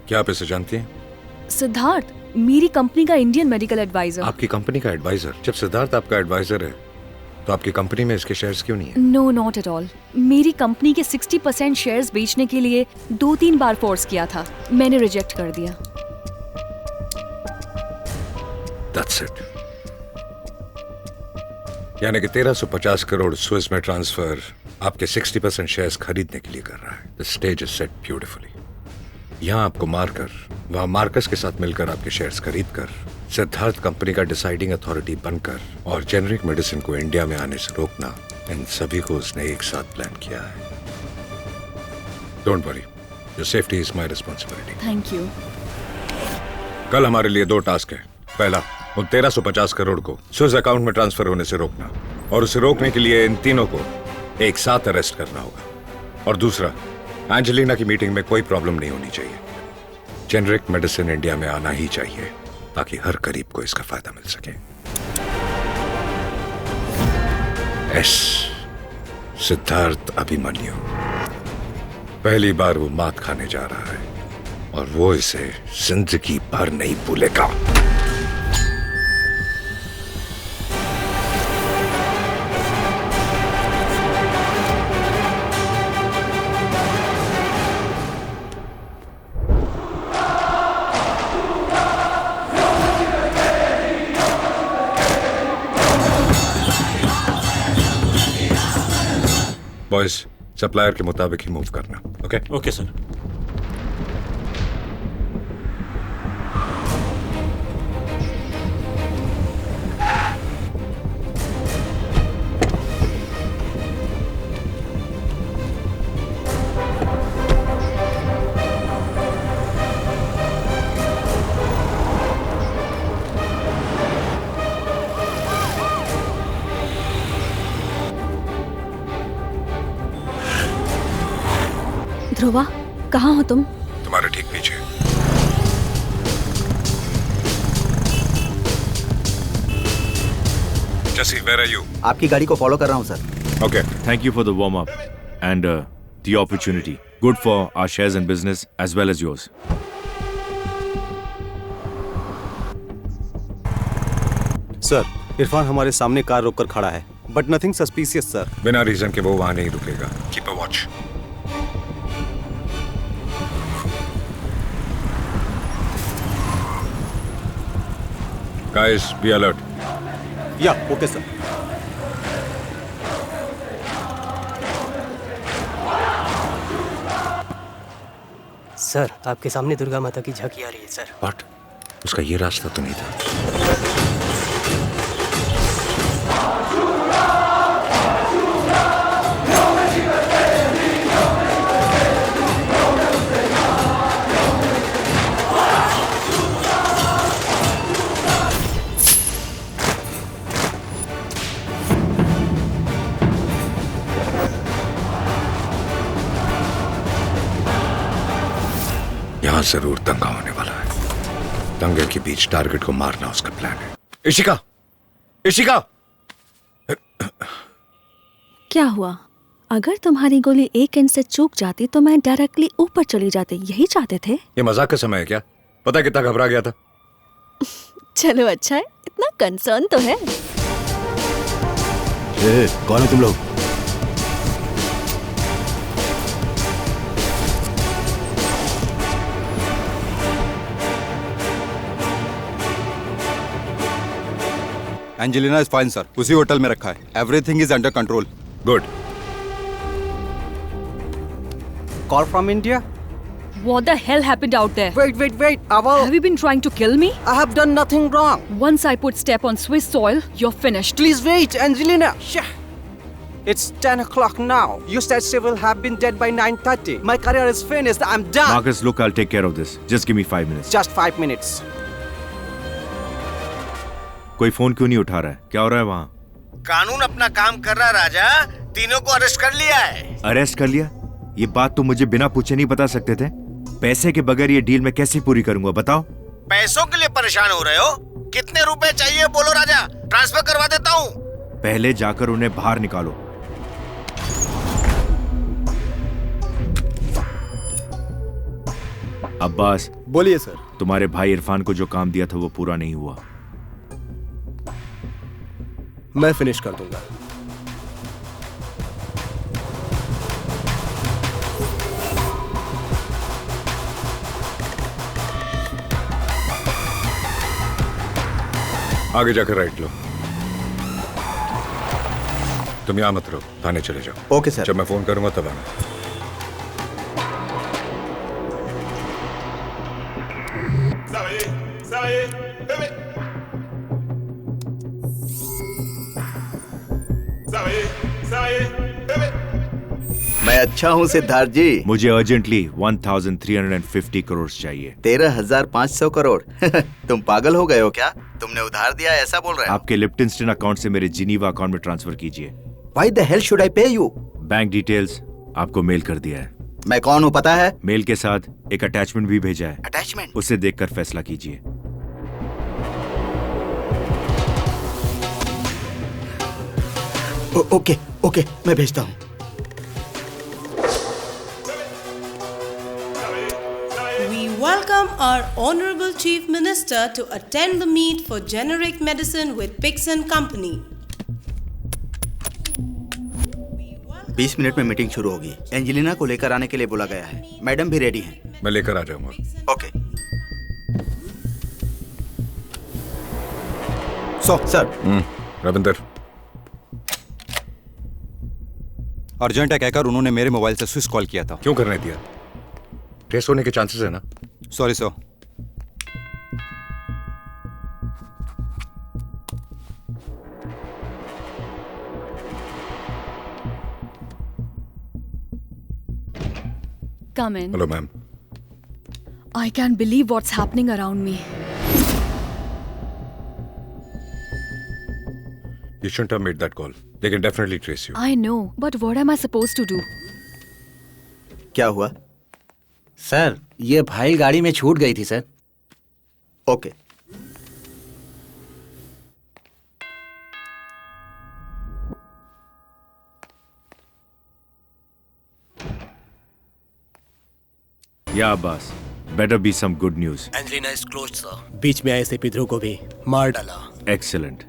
क्या आप इसे जानती हैं? सिद्धार्थ, मेरी कंपनी का इंडियन मेडिकल एडवाइजर। आपकी कंपनी का एडवाइजर? जब सिद्धार्थ आपका एडवाइजर है तो आपकी कंपनी में इसके शेयर्स क्यों नहीं है? No, not at all. मेरी कंपनी के 60% शेयर्स बेचने के लिए 2-3 बार फोर्स किया था, मैंने रिजेक्ट कर दिया। That's it. यानी कि 1350 करोड़ स्विस में ट्रांसफर आपके 60% शेयर्स खरीदने के लिए कर रहा है। The stage is set beautifully. यहाँ आपको मारकर, वहाँ मार्कस के साथ मिलकर आपके शेयर्स खरीदकर सिद्धार्थ कंपनी का डिसाइडिंग अथॉरिटी बनकर और जेनरिक मेडिसिन को इंडिया में आने से रोकना, इन सभी को उसने एक साथ प्लान किया है। Don't worry, your safety is my responsibility. Thank you. कल हमारे लिए 2 टास्क है। पहला, उन 1350 करोड़ को स्विस अकाउंट में ट्रांसफर होने से रोकना, और उसे रोकने के लिए इन तीनों को एक साथ अरेस्ट करना होगा। और दूसरा, एंजेलिना की मीटिंग में कोई प्रॉब्लम नहीं होनी चाहिए। जेनरिक मेडिसिन इंडिया में आना ही चाहिए ताकि हर गरीब को इसका फायदा मिल सके। एस सिद्धार्थ अभिमन्यु पहली बार वो मात खाने जा रहा है और वो इसे जिंदगी भर नहीं भूलेगा। बॉयज, सप्लायर के मुताबिक ही मूव करना। ओके? Okay sir. ध्रुवा, कहाँ हो तुम? तुम्हारे ठीक पीछे। जसी, where are you? आपकी गाड़ी को फॉलो कर रहा हूँ sir. Okay. Thank you for the warm up and the opportunity. Good for our shares and business as well as yours. Sir, Irfan हमारे सामने कार रोककर खड़ा है, बट नथिंग सस्पिशियस सर। बिना रीजन के वो वहां नहीं रुकेगा। Keep a watch. Guys, be alert. या, ओके सर। सर, आपके सामने दुर्गा माता की झांकी आ रही है सर। What? उसका ये रास्ता तो नहीं था। यहाँ जरूर दंगा होने वाला है। दंगे के बीच टारगेट को मारना उसका प्लान है। इशिका! इशिका! क्या हुआ? अगर तुम्हारी गोली एक एंड से चूक जाती तो मैं डायरेक्टली ऊपर चली जाती, यही चाहते थे? ये मजाक का समय है क्या? पता है कितना घबरा गया था? चलो अच्छा है, इतना कंसर्न तो है। कौन हो तुम लोग? एंजेलिना इज फाइन सर, उसी होटल में रखा है। Everything is under control. Good. Call from India? What the hell happened out there? Wait, Aval. Have you been trying to kill me? I have done nothing wrong. Once I put step on Swiss soil, you're finished. Please wait, Angelina. Shh. It's 10 o'clock now. You said she will have been dead by 9:30. My career is finished. I'm done. Marcus, look, I'll take care of this. Just give me 5 minutes. Just 5 minutes. कोई phone क्यों नहीं उठा रहा है? क्या हो रहा है वहाँ? कानून अपना काम कर रहा राजा। तीनों को अरेस्ट कर लिया है। अरेस्ट कर लिया? ये बात तो मुझे बिना पूछे नहीं बता सकते थे। पैसे के बगैर ये डील मैं कैसे पूरी करूंगा बताओ? पैसों के लिए परेशान हो रहे हो? कितने रुपए चाहिए बोलो राजा, ट्रांसफर करवा देता हूँ। पहले जाकर उन्हें बाहर निकालो। अब्बास, बोलिए सर। तुम्हारे भाई इरफान को जो काम दिया था वो पूरा नहीं हुआ। मैं फिनिश कर दूंगा। आगे जाकर राइट लो। तुम यहां मत रहो, थाने चले जाओ। Okay sir. जब मैं फोन करूंगा तब आना। मैं अच्छा हूँ सिद्धार्थ जी। मुझे अर्जेंटली 1350 करोड़ चाहिए। 13,500 करोड़ तुम पागल हो गए हो क्या? तुमने उधार दिया ऐसा बोल रहे हो? आपके लिप्टन स्टेन अकाउंट से मेरे जिनीवा अकाउंट में ट्रांसफर कीजिए। Why the hell should I pay you? Bank details आपको मेल कर दिया है। मैं कौन हूँ पता है? मेल के साथ एक अटैचमेंट भी भेजा है। अटैचमेंट? उसे देखकर फैसला कीजिए। ओके ओके, मैं भेजता हूँ। We welcome our Honorable Chief Minister to attend the meet for generic medicine with Pixon Company. 20 minute में मीटिंग शुरू होगी। एंजेलिना को लेकर आने के लिए बोला गया है। मैडम भी रेडी हैं। मैं लेकर आ जाऊंगा। ओके। सर। रविंदर, अर्जेंट है कहकर उन्होंने मेरे मोबाइल से स्विच कॉल किया था। क्यों करने दिया? ट्रेस होने के चांसेस है ना? Sorry sir. Come in. Hello ma'am. I can't believe what's happening around me. You shouldn't have made that call. They can definitely trace you. I know, but what am I supposed to do? क्या हुआ? Sir, ये file गाड़ी में छूट गई थी sir. Okay. या Abbas, better be some good news. Angelina is closed sir. बीच में आए एसपी ध्रुव को भी मार डाला। एक्सीलेंट।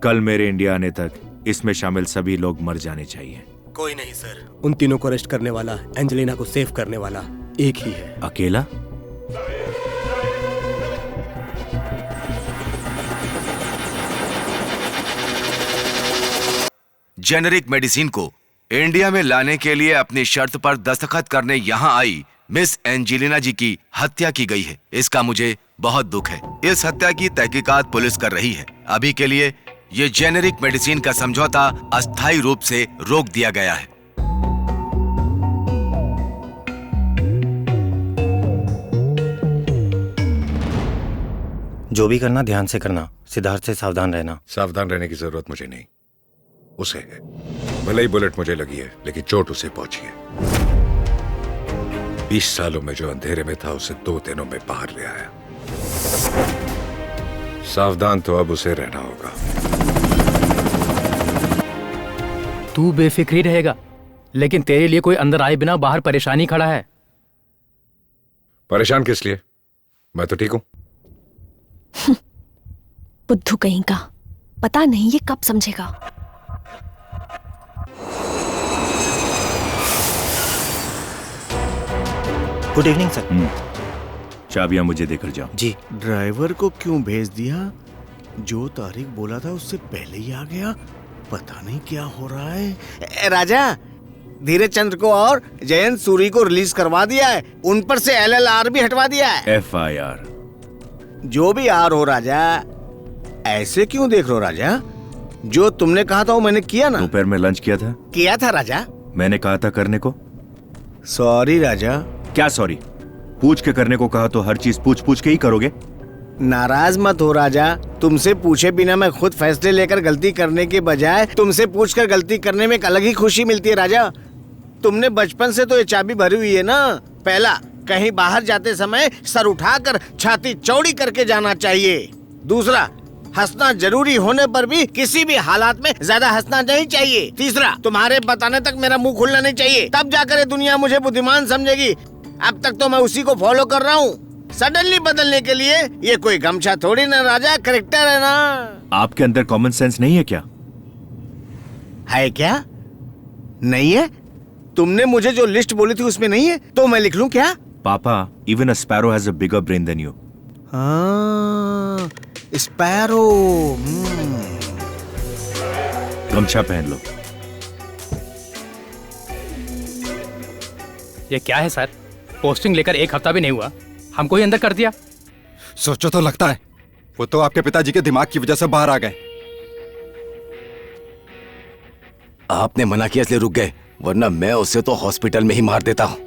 कल मेरे इंडिया आने तक इसमें शामिल सभी लोग मर जाने चाहिए। कोई नहीं सर। उन तीनों को अरेस्ट करने वाला, एंजेलिना को सेव करने वाला एक ही है। अकेला? जेनेरिक मेडिसिन को इंडिया में लाने के लिए अपनी शर्त पर दस्तखत करने यहाँ आई मिस एंजेलिना जी की हत्या की गई है। इसका मुझे बहुत दुख है। इस हत्या की तहकीकात पुलिस कर रही है। अभी के लिए ये जेनेरिक मेडिसिन का समझौता अस्थायी रूप से रोक दिया गया है। जो भी करना ध्यान से करना, सिद्धार्थ से सावधान रहना। सावधान रहने की जरूरत मुझे नहीं, उसे है। भले ही बुलेट मुझे लगी है, लेकिन चोट उसे पहुंची है। 20 सालों में जो अंधेरे में था, उसे 2 दिनों में बाहर ले आया। सावधान तो अब उसे रहना होगा। तू बेफिक्री रहेगा, लेकिन तेरे लिए कोई अंदर आए बिना बाहर परेशानी खड़ा है। परेशान किस लिए? मैं तो ठीक हूं। बुद्धू कहीं का, पता नहीं ये कब समझेगा। Good evening sir. चाबियां मुझे देकर जाओ। जी। ड्राइवर को क्यों भेज दिया? जो तारीख बोला था उससे पहले ही आ गया। पता नहीं क्या हो रहा है। राजा, धीरज चंद्र को और जयंत सूरी को रिलीज करवा दिया है। उन पर से LLR भी हटवा दिया है। FIR। जो भी आर हो राजा। ऐसे क्यों देख रहे हो राजा? जो तुमने कहा था वो मैंने किया ना। दोपहर में लंच किया था। किया था राजा। मैंने कहा था करने को। सॉरी राजा। क्या सॉरी? पूछ के करने को कहा तो हर चीज पूछ पूछ के ही करोगे। नाराज मत हो राजा। तुमसे पूछे बिना मैं खुद फैसले लेकर गलती करने के बजाय तुमसे पूछकर गलती करने में एक अलग ही खुशी मिलती है राजा। तुमने बचपन से तो ये चाबी भरी हुई है ना। पहला, कहीं बाहर जाते समय सर उठाकर छाती चौड़ी करके जाना चाहिए। दूसरा, हंसना जरूरी होने पर भी किसी भी हालात में ज्यादा हंसना नहीं चाहिए। तीसरा, तुम्हारे बताने तक मेरा मुंह खुलना नहीं चाहिए, तब जाकर ये दुनिया मुझे बुद्धिमान समझेगी। अब तक तो मैं उसी को फॉलो कर रहा हूँ। सडनली बदलने के लिए ये कोई गमछा थोड़ी ना राजा, करेक्टर है ना। आपके अंदर कॉमन सेंस नहीं है क्या? है क्या? नहीं है? तुमने मुझे जो लिस्ट बोली थी उसमें नहीं है, तो मैं लिख लूं क्या? पापा, even a sparrow has a bigger brain than you. हाँ, स्पैरो। गमछा पहन लो। ये क्या है सर? पोस्टिंग लेकर 1 हफ्ता भी नहीं हुआ, हमको ही अंदर कर दिया। सोचो तो लगता है वो तो आपके पिताजी के दिमाग की वजह से बाहर आ गए। आपने मना किया इसलिए रुक गए, वरना मैं उसे तो हॉस्पिटल में ही मार देता हूँ।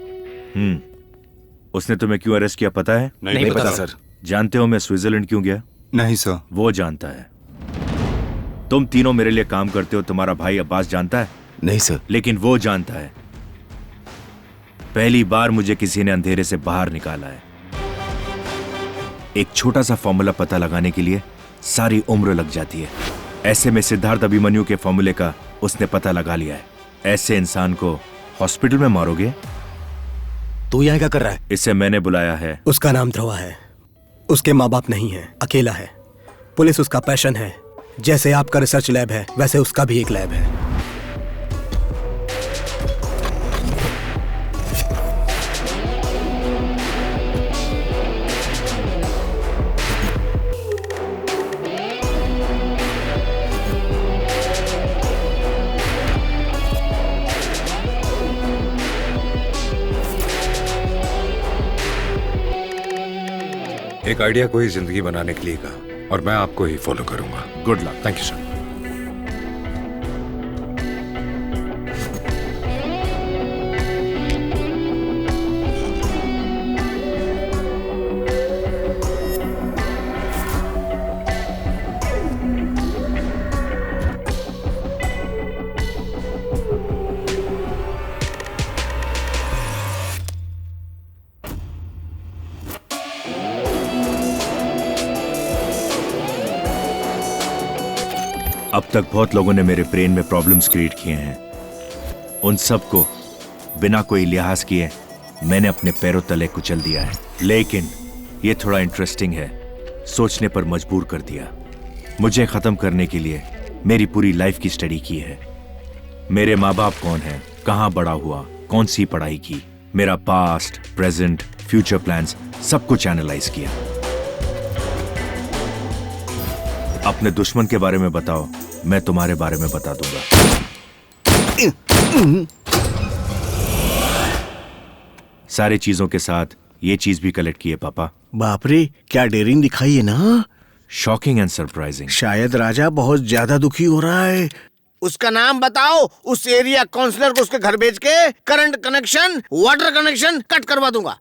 उसने तुम्हें क्यों अरेस्ट किया पता है? नहीं पता सर। जानते हो मैं स्विट्जरलैंड क्यों गया? नहीं सर। वो जानता है। तुम तीनों मेरे लिए काम करते हो, तुम्हारा भाई अब्बास जानता है? नहीं सर। लेकिन वो जानता है। पहली बार मुझे किसी ने अंधेरे से बाहर निकाला है। एक छोटा सा फॉर्मूला पता लगाने के लिए सारी उम्र लग जाती है। ऐसे में सिद्धार्थ अभिमन्यु के फॉर्मूले का उसने पता लगा लिया है। ऐसे इंसान को हॉस्पिटल में मारोगे? तू यहाँ क्या कर रहा है? इसे मैंने बुलाया है। उसका नाम ध्रुवा है, उसके माँ बाप नहीं है, अकेला है। पुलिस उसका पैशन है। जैसे आपका रिसर्च लैब है वैसे उसका भी एक लैब है। एक आइडिया को ही जिंदगी बनाने के लिए कहा और मैं आपको ही फॉलो करूंगा। Good luck. Thank you sir. अब तक बहुत लोगों ने मेरे ब्रेन में प्रॉब्लम्स क्रिएट किए हैं। उन सब को बिना कोई लिहाज किए मैंने अपने पैरों तले कुचल दिया है। लेकिन ये थोड़ा इंटरेस्टिंग है, सोचने पर मजबूर कर दिया। मुझे खत्म करने के लिए मेरी पूरी लाइफ की स्टडी की है। मेरे माँ बाप कौन हैं, कहाँ बड़ा हुआ, कौन सी पढ़ाई की, मेरा पास्ट, प्रेजेंट, फ्यूचर प्लान्स सब कुछ एनालाइज किया। अपने दुश्मन के बारे में बताओ, मैं तुम्हारे बारे में बता दूंगा। सारी चीजों के साथ ये चीज भी कलेक्ट की है पापा। बाप रे, क्या डेयरिंग दिखाई है ना। Shocking and surprising. शायद राजा बहुत ज्यादा दुखी हो रहा है। उसका नाम बताओ, उस एरिया काउंसलर को उसके घर भेज के current connection, water connection cut करवा दूंगा।